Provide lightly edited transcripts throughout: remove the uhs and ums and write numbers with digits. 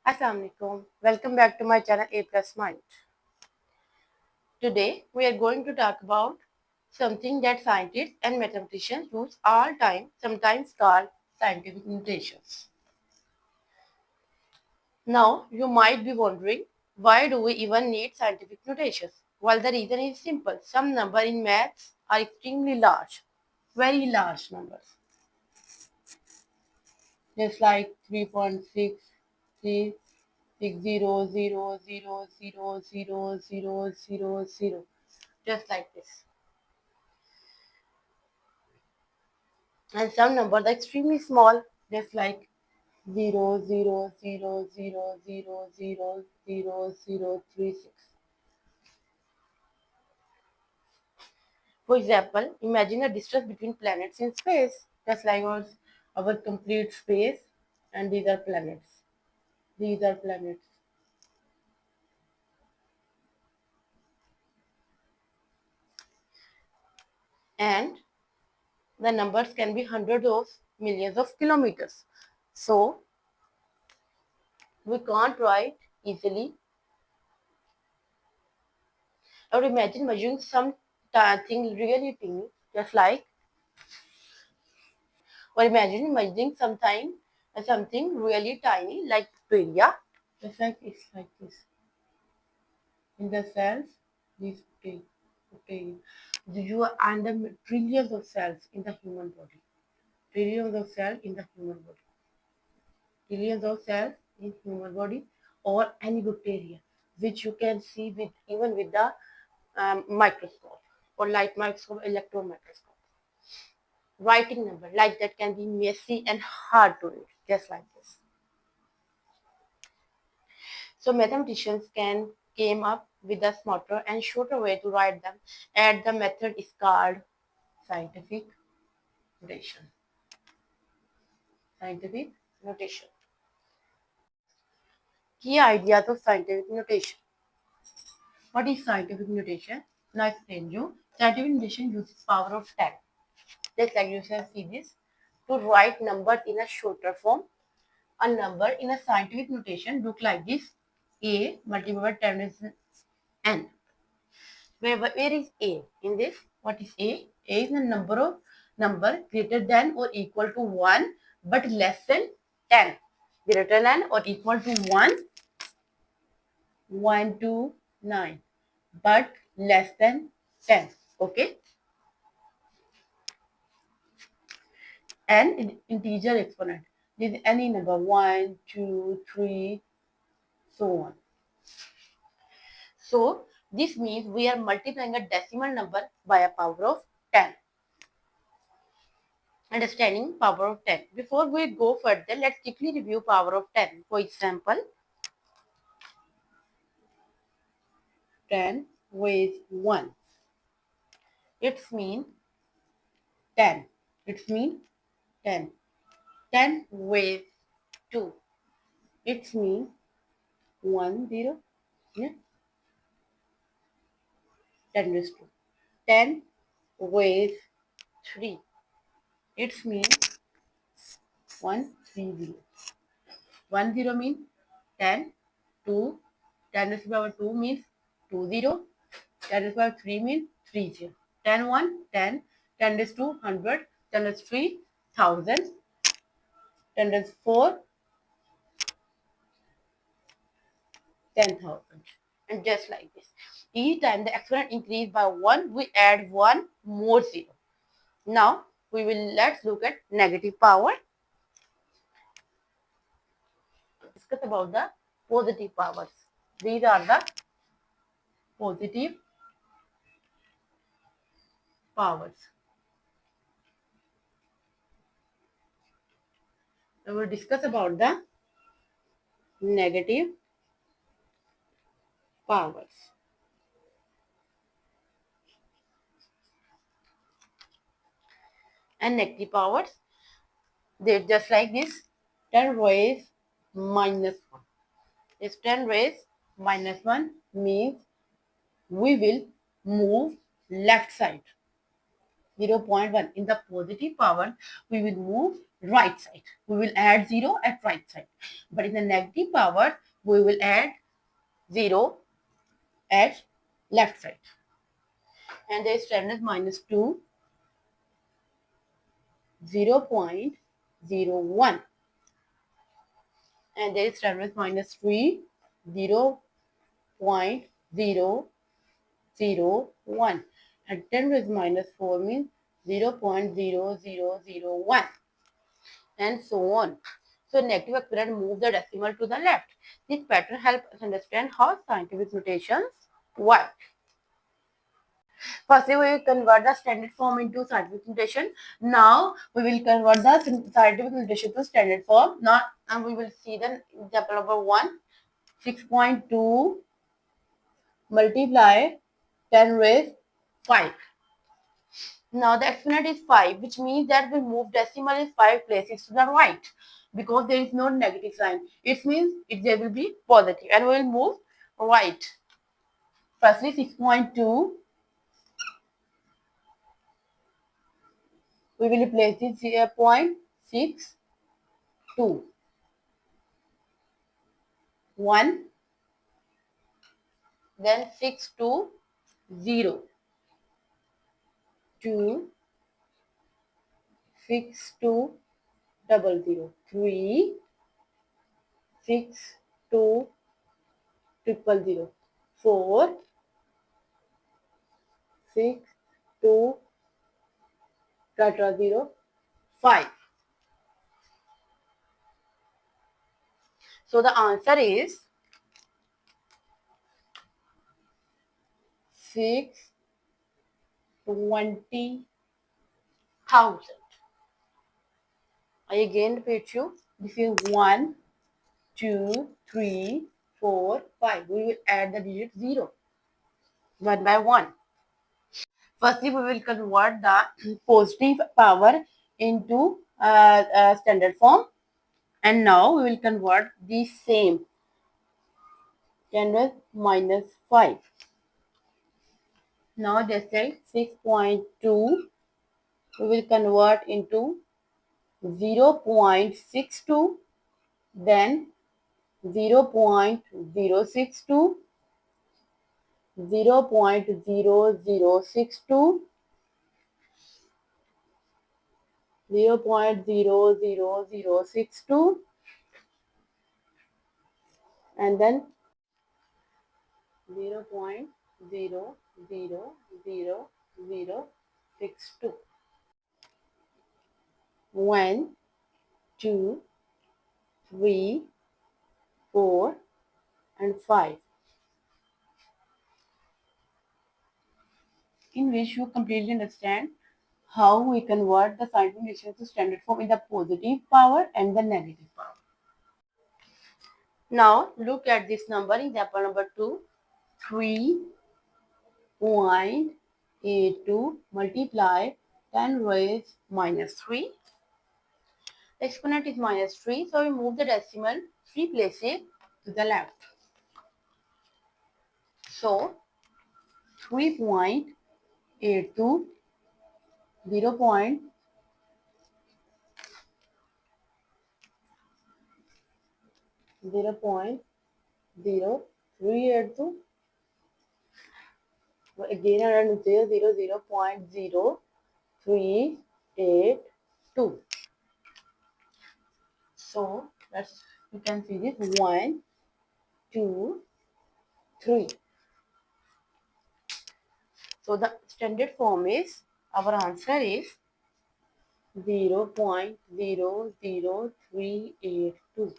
Assalamualaikum. Welcome back to my channel A Plus Mind. Today we are going to talk about something that scientists and mathematicians use all time, sometimes called scientific notations. Now you might be wondering, why do we even need scientific notations? Well, the reason is simple. Some numbers in maths are extremely large, very large numbers, just like 3.63 600000000, just like this. And some numbers are extremely small, just like 0.0000000036. For example, imagine a distance between planets in space, just like our complete space, and these are planets. These are planets. And the numbers can be hundreds of millions of kilometers. So we can't write easily. Or imagine measuring something really tiny, just like, or imagine measuring something really tiny like bacteria, just like this. In the cells, these bacteria. You and the trillions of cells in the human body. Trillions of cells in the human body. Trillions of cells in human body, or any bacteria, which you can see with even with the microscope or light microscope, electron microscope. Writing number like that can be messy and hard to read, just like this. So mathematicians can came up with a smarter and shorter way to write them, and the method is called scientific notation. Scientific notation. Key ideas of scientific notation. What is scientific notation? Now I explain you. Scientific notation uses power of 10. Just like you can see this. To write numbers in a shorter form. A number in a scientific notation look like this. A multiplied by 10 is n. Where is A in this? What is A? A is the number greater than or equal to 1 but less than 10. Greater than or equal to 1, 1 to 9, but less than 10. Okay? And integer exponent. This is any number 1, 2, 3, so on. So this means we are multiplying a decimal number by a power of 10. Understanding power of 10. Before we go further, let's quickly review power of 10. For example, 10 with 1. It's mean 10. It's mean 10. 10 with 2. It's mean 1, 0. Yeah. 10 with 2. 10 with 3. It's mean 1, 3, 0. 1, 0 means 10. 2. 10 raised to the power 2 means 2, 0. 10 raised to the power 3 means 3, 0. 10, 1, 10. 10 raised to 100. 10 raised to 3, 1000. 10 raised to 4, 10,000. And just like this. Each time the exponent increase by 1, we add 1 more 0. Now, let's look at negative power. Discuss about the positive powers. These are the positive powers. We will discuss about the negative powers. And negative powers, they're just like this. 10 raised minus 1. This 10 raised minus 1 means we will move left side. 0.1. In the positive power, we will move right side. We will add 0 at right side. But in the negative power, we will add 0 at left side. And the standard minus 2, 0.01. And there is standard minus 3, 0.001. And 10 raised minus 4 means 0.0001. And so on. So negative exponent move the decimal to the left. This pattern helps us understand how scientific notations work. Firstly, we will convert the standard form into scientific notation. Now, we will convert the scientific notation to standard form. Now, and we will see the example number 1. 6.2 multiply 10 raised 5. Now, the exponent is 5, which means that we move decimal is 5 places to the right because there is no negative sign. It means there will be positive and we will move right. Firstly, 6.2. We will replace it 0.62. 1, then 6 to 0. 2, 6 to 00. 3, 6 to 000. 4, 6 to 0, 5. So the answer is 620,000. I again repeat you. This is 1, 2, 3, 4, 5. We will add the digit 0 one by one. Firstly, we will convert the positive power into standard form. And now we will convert the same 10 raised minus 5. Now they say 6.2 we will convert into 0.62, then 0.062, 0.0062, 0.00062, and then 0.00062. 1, 2, 3, 4, and 5. In which you completely understand how we convert the scientific notation to standard form in the positive power and the negative power. Now look at this number, example number 2. 3.82 multiply 10 raised minus 3. The exponent is minus 3, so we move the decimal 3 places to the left. So 3.82 0.0 0.0382. Again, around 0.0382. So let's you can see this 1, 2, 3. So the standard form is our answer is 0.00382.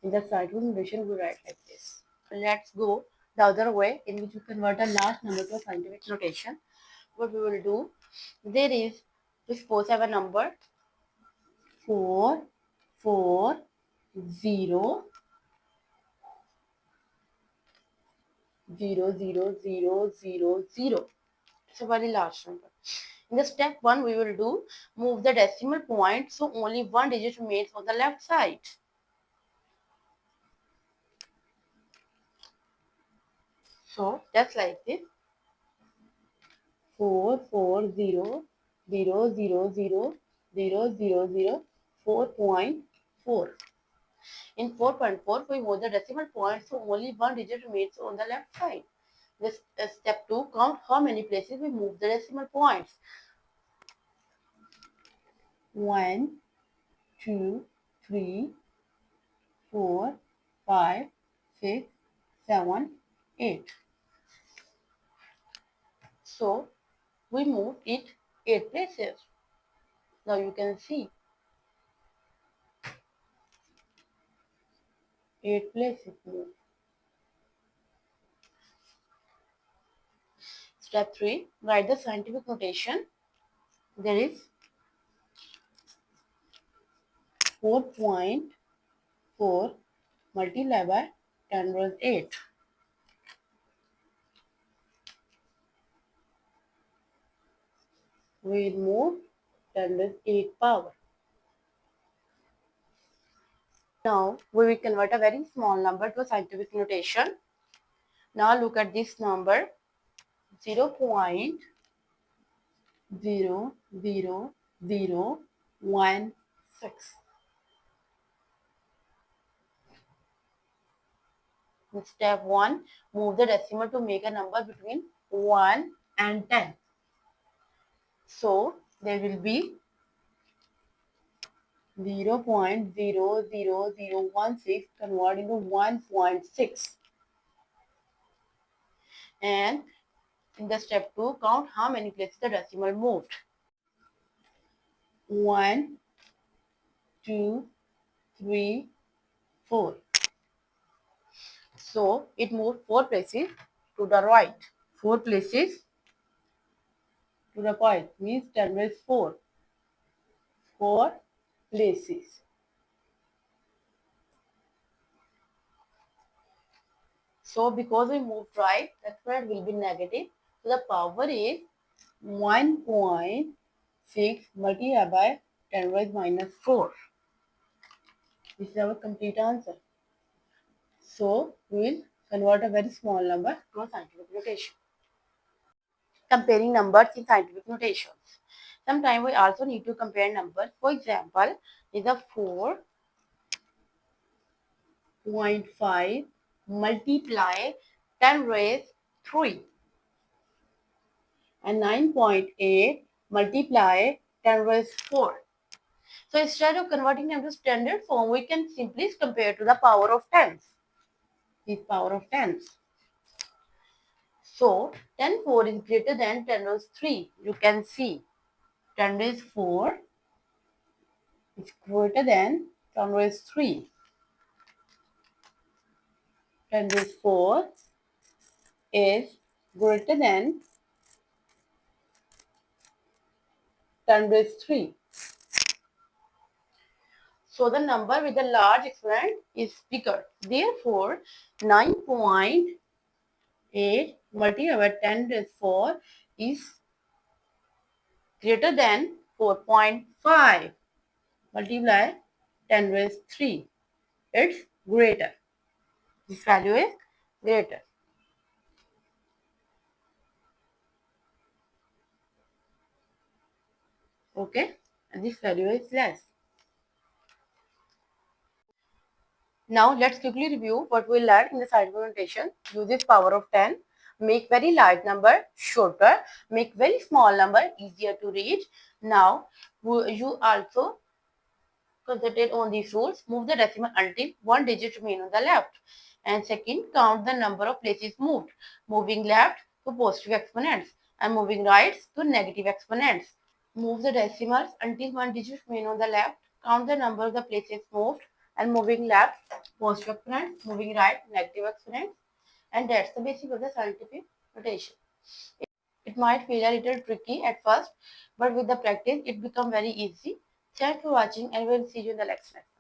In the scientific notation, we write like this. Let's go the other way in which we convert a large number to a scientific notation. What we will do, there is, we suppose have a number 4, 4, 0, 0, 0, 0, 0, 0. It's a very large number. In the step 1, we will do move the decimal point so only one digit remains on the left side. So just like this, 4, 4, 0, 4.4. In 4.4, we move the decimal point, so only one digit remains on the left side. This step 2, count how many places we move the decimal points. 1, 2, 3, 4, 5, 6, 7, 8. So we move it 8 places. Now you can see 8 places move. Step 3, write the scientific notation. There is 4.4 multiplied by 10 raised 8. We will move 10 raised 8 power. Now we will convert a very small number to a scientific notation. Now look at this number 0.00016. In step 1, move the decimal to make a number between 1 and 10. So there will be 0.00016 converted into 1.6. And in the step 2, count how many places the decimal moved. 1, 2, 3, 4. So it moved 4 places to the right. 4 places to the right means 10 raised 4. 4 places. So because we moved right, the exponent will be negative. So the power is 1.6 multiplied by 10 raised minus 4. This is our complete answer. So we will convert a very small number to a scientific notation. Comparing numbers in scientific notations. Sometimes we also need to compare numbers. For example, is a 4.5 multiply 10 raised 3 and 9.8 multiply 10 raised 4. So instead of converting them to standard form, we can simply compare to the power of tens. This power of tens. So 10 4 is greater than 10 raised 3. You can see 10 raised 4 is greater than 10 raised 3. 10 raised 4 is greater than 10 raised 3. So the number with the large exponent is bigger. Therefore, 9.8 multiplied by 10 raised 4 is greater than 4.5 multiply 10 raised 3. It's greater. This value is greater. Okay, and this value is less. Now let's quickly review what we learned in the scientific notation. Uses power of 10. Make very large number shorter. Make very small number easier to read. Now you also concentrate on these rules. Move the decimal until one digit remain on the left. And second, count the number of places moved. Moving left to positive exponents and moving right to negative exponents. Move the decimals until one digit remain on the left. Count the number of the places moved and moving left, positive exponents, moving right, negative exponents. And that's the basic of the scientific notation. It might feel a little tricky at first, but with the practice, it becomes very easy. Thanks for watching and we'll see you in the next lesson.